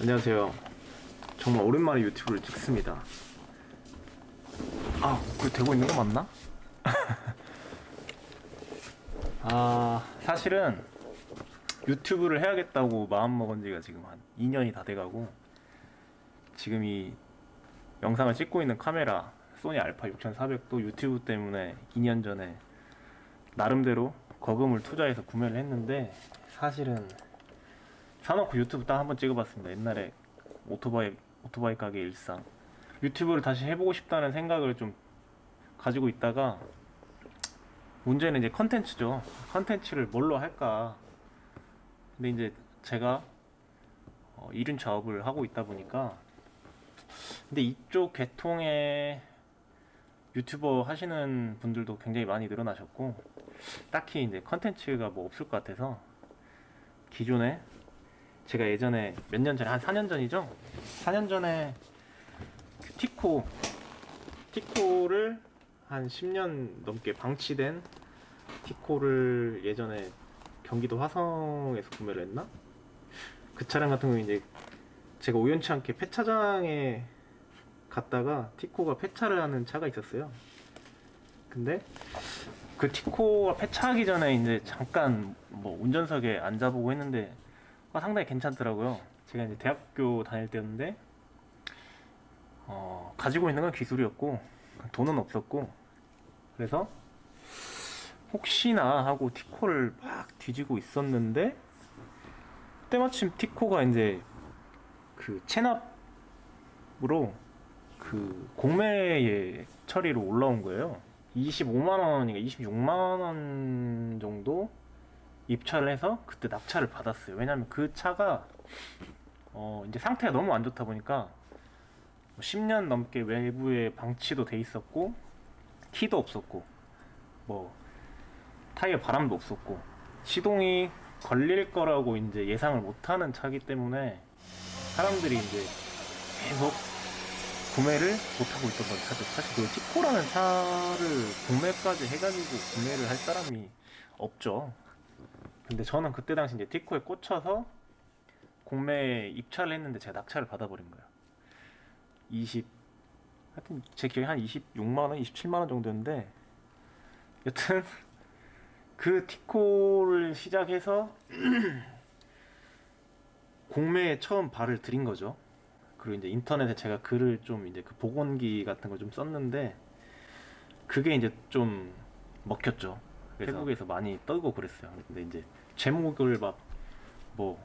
안녕하세요. 정말 오랜만에 유튜브를 찍습니다. 그거 되고 있는 거 맞나? 사실은 유튜브를 해야겠다고 마음먹은 지가 지금 한 2년이 다 돼가고, 지금 이 영상을 찍고 있는 카메라 소니 알파 6400도 유튜브 때문에 2년 전에 나름대로 거금을 투자해서 구매를 했는데, 사실은 사놓고 유튜브 딱 한번 찍어봤습니다. 옛날에 오토바이 가게 일상, 유튜브를 다시 해보고 싶다는 생각을 좀 가지고 있다가, 문제는 이제 컨텐츠죠. 컨텐츠를 뭘로 할까. 근데 이제 제가 이륜 작업을 하고 있다 보니까, 근데 이쪽 계통의 유튜버 하시는 분들도 굉장히 많이 늘어나셨고, 딱히 이제 컨텐츠가 뭐 없을 것 같아서, 기존에 제가 예전에 몇 년 전에, 한 4년 전이죠? 4년 전에 그 티코를 한 10년 넘게 방치된 티코를 예전에 경기도 화성에서 구매를 했나? 그 차량 같은 경우는 이제 제가 우연치 않게 폐차장에 갔다가 티코가 폐차를 하는 차가 있었어요. 근데 그 티코가 폐차하기 전에 이제 잠깐 뭐 운전석에 앉아보고 했는데 상당히 괜찮더라고요. 제가 이제 대학교 다닐 때였는데 가지고 있는 건 기술이었고 돈은 없었고, 그래서 혹시나 하고 티코를 막 뒤지고 있었는데, 때마침 티코가 이제 그 체납으로 그 공매에 처리로 올라온 거예요. 25만원인가 26만원 정도 입찰을 해서 그때 낙찰을 받았어요. 왜냐면 그 차가 이제 상태가 너무 안 좋다 보니까 10년 넘게 외부에 방치도 돼 있었고, 키도 없었고, 뭐 타이어 바람도 없었고, 시동이 걸릴 거라고 이제 예상을 못하는 차기 때문에 사람들이 이제 계속 구매를 못하고 있던 건 차죠. 사실 그 티코라는 차를 공매까지 해가지고 구매를 할 사람이 없죠. 근데 저는 그때 당시 이제 티코에 꽂혀서 공매에 입찰을 했는데 제가 낙찰을 받아버린 거예요. 하여튼 제 기억에 한 26만원, 27만원 정도였는데, 여튼 그 티코를 시작해서 공매에 처음 발을 들인 거죠. 그리고 이제 인터넷에 제가 글을 좀 이제 그 복원기 같은 걸 좀 썼는데, 그게 이제 좀 먹혔죠. 그래서 태국에서 많이 떠고 그랬어요. 근데 이제 제목을 막 뭐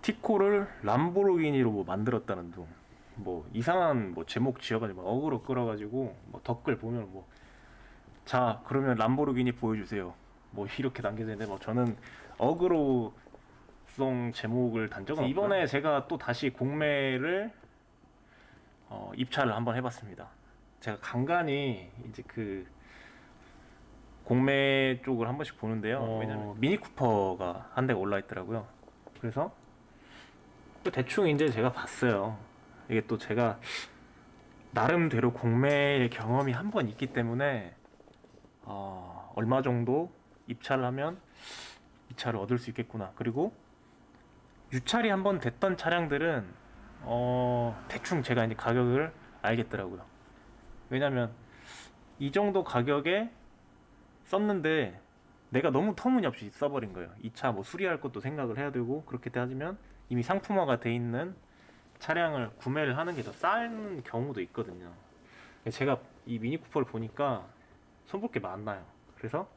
티코를 람보르기니로 뭐 만들었다는 둥, 뭐 이상한 뭐 제목 지어가지고 막 어그로 끌어가지고 뭐 댓글 보면 뭐, 자 그러면 람보르기니 보여주세요 뭐 이렇게 남겨져 있는데, 뭐 저는 어그로송 제목을 단 적은 없고요. 이번에 제가 또 다시 공매를 입찰을 한번 해봤습니다. 제가 간간히 이제 그 공매 쪽을 한 번씩 보는데요. 왜냐면 미니쿠퍼가 한 대가 올라 있더라고요. 그래서 대충 이제 제가 봤어요. 이게 또 제가 나름대로 공매의 경험이 한 번 있기 때문에 얼마 정도 입찰을 하면 이 차를 얻을 수 있겠구나. 그리고 유찰이 한 번 됐던 차량들은 대충 제가 이제 가격을 알겠더라고요. 왜냐면 이 정도 가격에 썼는데 내가 너무 터무니없이 써버린 거예요. 이 차 뭐 수리할 것도 생각을 해야 되고, 그렇게 따지면 이미 상품화가 돼 있는 차량을 구매를 하는 게 더 싼 경우도 있거든요. 제가 이 미니쿠퍼를 보니까 손볼 게 많나요. 그래서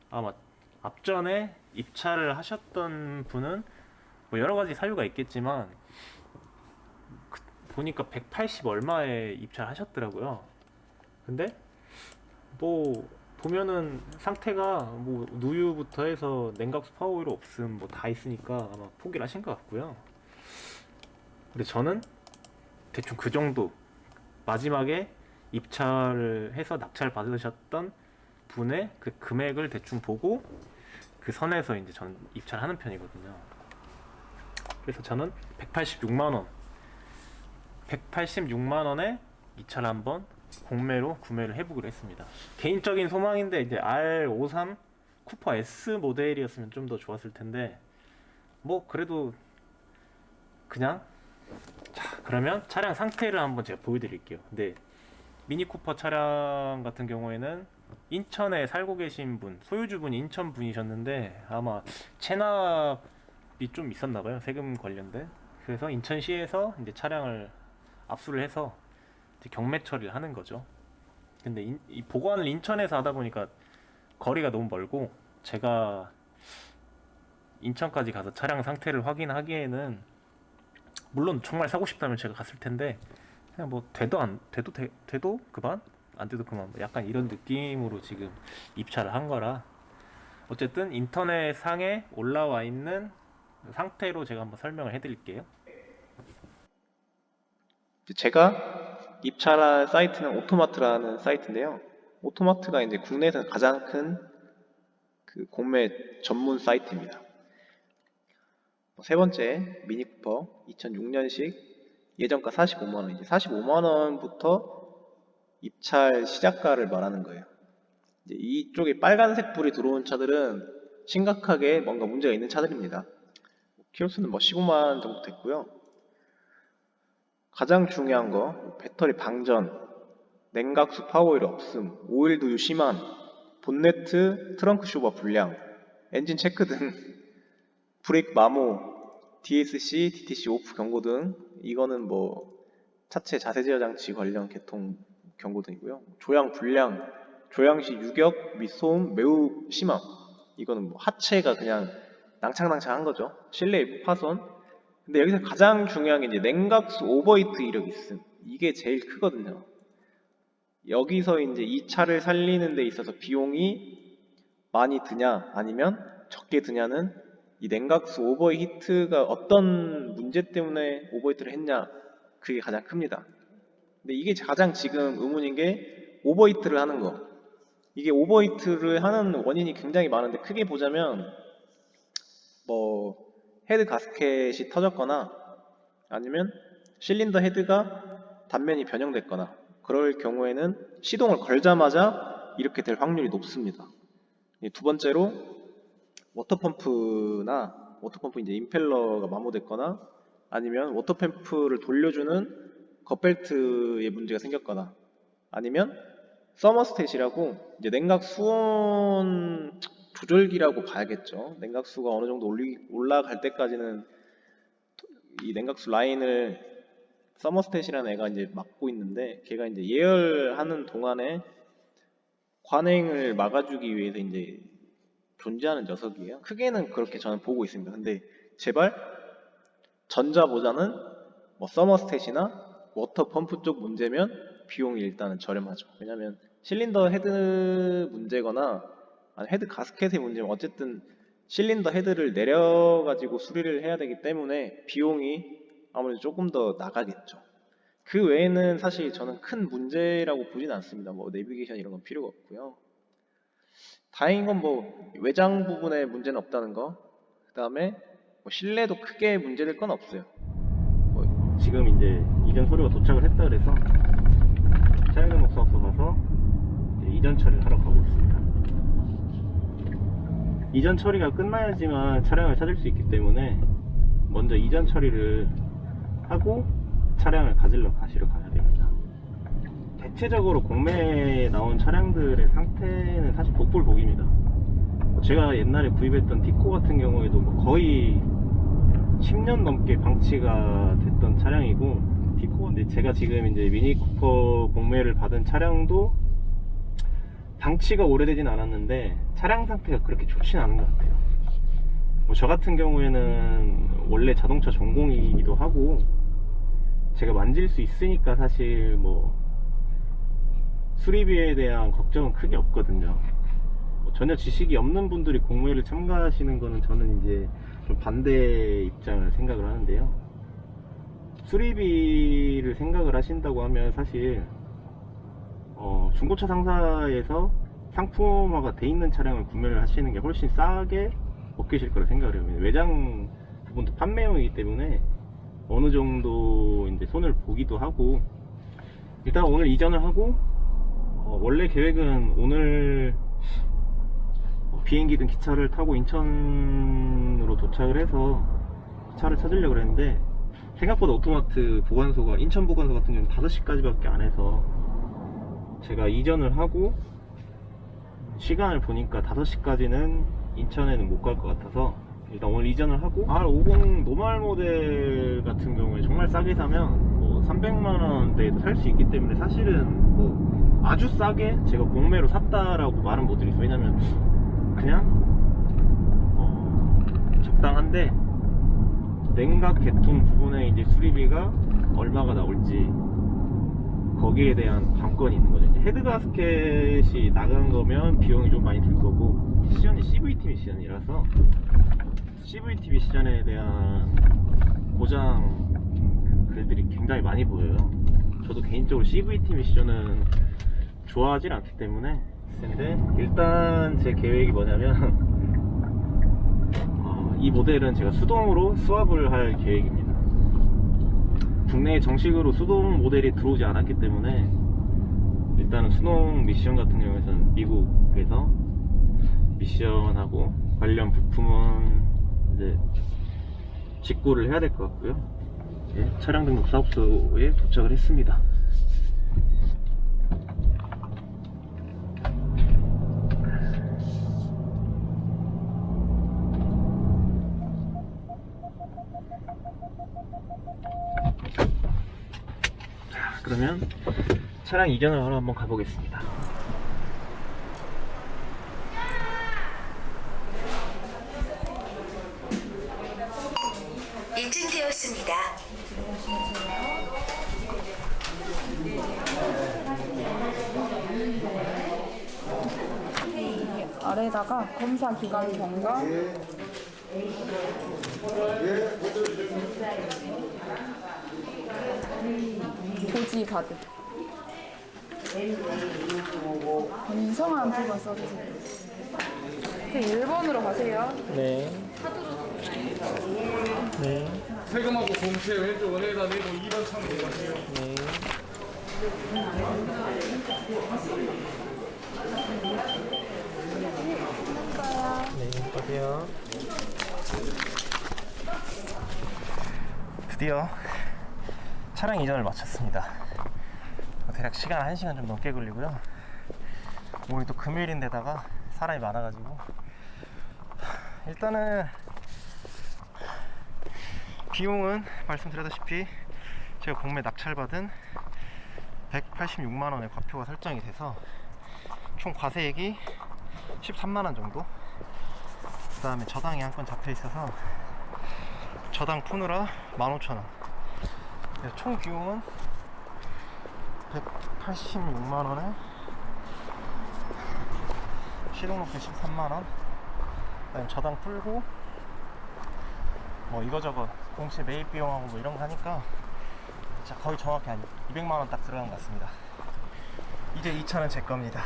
아마 앞전에 입찰을 하셨던 분은 뭐 여러 가지 사유가 있겠지만, 보니까 180 얼마에 입찰하셨더라고요. 근데 뭐 보면은 상태가 뭐 누유부터 해서 냉각수 파워오일 없음 뭐 다 있으니까 아마 포기를 하신 것 같고요. 근데 저는 대충 그 정도, 마지막에 입찰을 해서 낙찰 받으셨던 분의 그 금액을 대충 보고 그 선에서 이제 저는 입찰하는 편이거든요. 그래서 저는 186만원에 이 차를 한번 공매로 구매를 해보기로 했습니다. 개인적인 소망인데 이제 R53 쿠퍼 S 모델이었으면 좀 더 좋았을 텐데, 뭐 그래도 그냥 자, 그러면 차량 상태를 한번 제가 보여드릴게요. 근데 미니쿠퍼 차량 같은 경우에는 인천에 살고 계신 분, 소유주분이 인천 분이셨는데 아마 체납이 좀 있었나 봐요. 세금 관련된. 그래서 인천시에서 이제 차량을 압수를 해서 이제 경매 처리를 하는 거죠. 근데 이 보관을 인천에서 하다 보니까 거리가 너무 멀고 제가 인천까지 가서 차량 상태를 확인하기에는 물론 정말 사고 싶다면 제가 갔을 텐데 그냥 뭐 돼도 그만 안 돼도 그만 뭐 약간 이런 느낌으로 지금 입찰을 한 거라 어쨌든 인터넷 상에 올라와 있는 상태로 제가 한번 설명을 해드릴게요. 제가 입찰한 사이트는 오토마트라는 사이트인데요. 오토마트가 이제 국내에서 가장 큰 그 공매 전문 사이트입니다. 세 번째 미니쿠퍼 2006년식 예정가 45만 원, 이제 45만 원부터 입찰 시작가를 말하는 거예요. 이제 이쪽에 빨간색 불이 들어온 차들은 심각하게 뭔가 문제가 있는 차들입니다. 키로수는 뭐 15만 정도 됐고요. 가장 중요한 거 배터리 방전, 냉각수 파워오일 없음, 오일 도유 심한, 본네트 트렁크 쇼버 불량, 엔진 체크 등 브레이크 마모, DSC, DTC 오프 경고 등 이거는 뭐 차체 자세 제어 장치 관련 개통 경고 등이고요. 조향 불량, 조향 시 유격 및 소음 매우 심함. 이거는 뭐 하체가 그냥 낭창낭창한 거죠. 실내 일부 파손. 근데 여기서 가장 중요한 게 이제 냉각수 오버히트 이력 있음. 이게 제일 크거든요. 여기서 이제 이 차를 살리는 데 있어서 비용이 많이 드냐 아니면 적게 드냐는 이 냉각수 오버히트가 어떤 문제 때문에 오버히트를 했냐 그게 가장 큽니다. 근데 이게 가장 지금 의문인 게 오버히트를 하는 거. 이게 오버히트를 하는 원인이 굉장히 많은데 크게 보자면 뭐 헤드 가스켓이 터졌거나 아니면 실린더 헤드가 단면이 변형됐거나 그럴 경우에는 시동을 걸자마자 이렇게 될 확률이 높습니다. 두 번째로 워터펌프 이제 임펠러가 마모됐거나 아니면 워터펌프를 돌려주는 겉벨트에 문제가 생겼거나 아니면 서머스탯이라고 이제 냉각 수온 조절기라고 봐야겠죠. 냉각수가 어느 정도 올라갈 때까지는 이 냉각수 라인을 서머스탯이라는 애가 이제 막고 있는데 걔가 이제 예열하는 동안에 관행을 막아주기 위해서 이제 존재하는 녀석이에요. 크게는 그렇게 저는 보고 있습니다. 근데 제발 전자보다는 뭐 서머스탯이나 워터펌프 쪽 문제면 비용이 일단은 저렴하죠. 왜냐면 실린더 헤드 문제거나 아니 헤드 가스켓의 문제면 어쨌든 실린더 헤드를 내려가지고 수리를 해야 되기 때문에 비용이 아무래도 조금 더 나가겠죠. 그 외에는 사실 저는 큰 문제라고 보진 않습니다. 뭐 내비게이션 이런 건 필요가 없고요. 다행인 건 뭐 외장 부분에 문제는 없다는 거. 그 다음에 뭐 실내도 크게 문제될 건 없어요. 뭐 지금 이제 이전 서류가 도착을 했다 그래서 차량 등록사업소 가서 이제 이전 처리를 하러 가고 있습니다. 이전 처리가 끝나야지만 차량을 찾을 수 있기 때문에 먼저 이전 처리를 하고 차량을 가시러 가야 됩니다. 대체적으로 공매에 나온 차량들의 상태는 사실 복불복입니다. 제가 옛날에 구입했던 티코 같은 경우에도 뭐 거의 10년 넘게 방치가 됐던 차량이고 티코인데 제가 지금 이제 미니쿠퍼 공매를 받은 차량도 방치가 오래되진 않았는데 차량 상태가 그렇게 좋진 않은 것 같아요. 뭐 저 같은 경우에는 원래 자동차 전공이기도 하고 제가 만질 수 있으니까 사실 뭐 수리비에 대한 걱정은 크게 없거든요. 뭐 전혀 지식이 없는 분들이 공매를 참가하시는 거는 저는 이제 좀 반대 입장을 생각을 하는데요. 수리비를 생각을 하신다고 하면 사실 중고차 상사에서 상품화가 돼 있는 차량을 구매를 하시는 게 훨씬 싸게 먹히실 거라 생각을 해요. 외장 부분도 판매용이기 때문에 어느 정도 이제 손을 보기도 하고 일단 오늘 이전을 하고 원래 계획은 오늘 비행기든 기차를 타고 인천으로 도착을 해서 차를 찾으려고 그랬는데 생각보다 오토마트 보관소가 인천 보관소 같은 경우는 5시까지밖에 안 해서 제가 이전을 하고 시간을 보니까 5시까지는 인천에는 못 갈 것 같아서 일단 오늘 이전을 하고 R50 노멀 모델 같은 경우에 정말 싸게 사면 뭐 300만 원대에도 살 수 있기 때문에 사실은 뭐 아주 싸게 제가 공매로 샀다라고 말은 못 드리겠어요. 왜냐면 그냥 적당한데 냉각 개통 부분에 이제 수리비가 얼마가 나올지 거기에 대한 관건이 있는 거죠. 이제 헤드 가스켓이 나간 거면 비용이 좀 많이 들 거고 미션이 CVT 미션이라서 CVT 미션에 대한 보장 글들이 굉장히 많이 보여요. 저도 개인적으로 CVT 미션은 좋아하진 않기 때문에 근데 일단 제 계획이 뭐냐면 이 모델은 제가 수동으로 수압을 할 계획입니다. 국내에 정식으로 수동 모델이 들어오지 않았기 때문에 일단은 수동 미션 같은 경우에는 미국에서 미션하고 관련 부품은 이제 직구를 해야 될 것 같고요. 예, 차량 등록 사업소에 도착을 했습니다. 그러면 차량 이전을 하러 한번 가보겠습니다. 인증되었습니다. 아래다가 검사 기간 경과 고지 가득 본인 성함 두 번 써주세요. 1번으로 가세요. 네. 네. 세금하고 공채 왼쪽 은혜에다 내고 2번 창으로 가세요. 네. 네, 가세요. 드디어 차량 이전을 마쳤습니다. 대략 시간 1시간 좀 넘게 걸리고요. 오늘 또 금요일인데다가 사람이 많아가지고 일단은 비용은 말씀드렸다시피 제가 공매 낙찰받은 186만원의 과표가 설정이 돼서 총 과세액이 13만원 정도. 그 다음에 저당이 한 건 잡혀 있어서 저당 푸느라 15,000원. 그래서 총 비용은 186만원에 시동록세 13만원, 그 다음에 저당 풀고 뭐 이거저거 공채 매입 비용하고 뭐 이런 거 하니까 진짜 거의 정확히 한 200만원 딱 들어간 것 같습니다. 이제 이 차는 제 겁니다.